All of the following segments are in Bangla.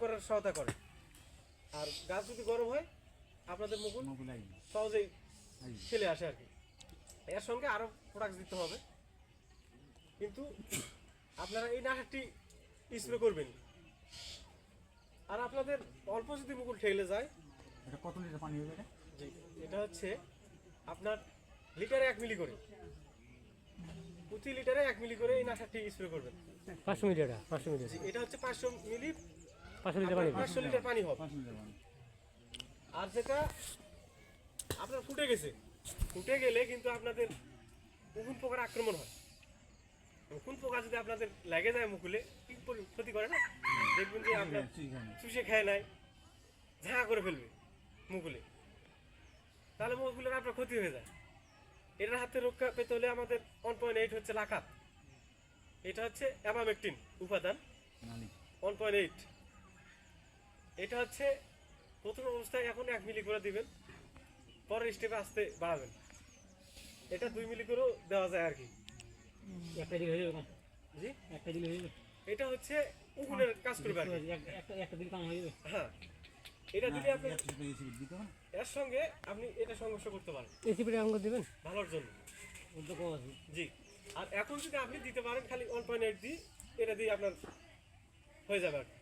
করার সহায়তা করে। আর গাছ যদি গরম হয় আপনাদের মুকুল সহজেই ফেলে আসে আর কি। এর সঙ্গে আরও প্রোডাক্ট দিতে হবে, কিন্তু আপনারা এই নাশকটি স্প্রে করবেন। আর আপনাদের অল্প যদি মুকুল ঠেলে যায়, এটা কত লিটার পানি হবে? জি, এটা হচ্ছে আপনার লিটারে 1 মিলি করে, প্রতি লিটারে 1 মিলি করে এই নাশকটি স্প্রে করবেন। 500 মিলি, এটা 500 মিলি, এটা হচ্ছে 500 মিলি, 500 লিটার পানি, 500 লিটার পানি হবে। 5 লিটার পানি। আর যেটা আপনার ফুটে গেছে, ফুটে গেলে কিন্তু আপনাদের উকুন পোকার আক্রমণ হয়। উকুন পোকা যদি আপনাদের লেগে যায় মুকুলে, কি ক্ষতি করে না, দেখবেন যে আপনার চুষে খায় নাই, ঝাঁ করে ফেলবে মুকুলে, তাহলে মুকুলের আপনার ক্ষতি হয়ে যায়। এটার হাতে রক্ষা পেতে হলে আমাদের 1.8 হচ্ছে লাকাত, এটা হচ্ছে অ্যামামেকটিন উপাদান 1.8। এটা হচ্ছে প্রথম অবস্থায় এখন 1 মিলি করে দিবেন, পরের স্টেপে আসতে বাড়াবেন। এটা 2 মিলি করেও দেওয়া যায় আর কি। একটা দিলে হয়ে যাবে, জি, একটা দিলে হয়ে যাবে, এটা হচ্ছে উকুনের কাজ করবে আর কি। একটা দিলে কাম হয়ে যাবে। হ্যাঁ, এটা দিলে আপনি দিতে হবে। এর সঙ্গে আপনি এটা সংঘর্ষ করতে পারেন এসিপিটা অঙ্ক দিবেন, ভালোর জন্য। উদ্যোগ কম আছে। জি, আর এখন যদি আপনি দিতে পারেন খালি 1.8 দিই, এটা দিয়ে আপনার হয়ে যাবে আর কি।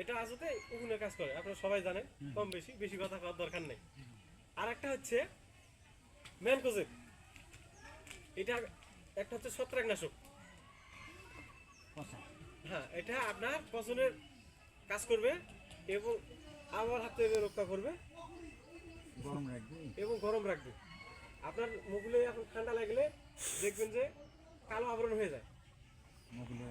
এটা আসলে উকুনের কাজ করে, আপনারা সবাই জানেন, কম বেশি, বেশি কথা কওয়ার দরকার নেই। আর একটা হচ্ছে ম্যানকোজেব, এটা একটা হচ্ছে ছত্রাকনাশক। হ্যাঁ, এটা আপনার পচনের কাজ করবে এবং আবহাওয়ার হাত থেকে রক্ষা করবে, গরম রাখবে এবং গরম রাখবে। আপনার মুকুলে এখন ঠান্ডা লাগলে দেখবেন যে কালো আবরণ হয়ে যায়। মুখলে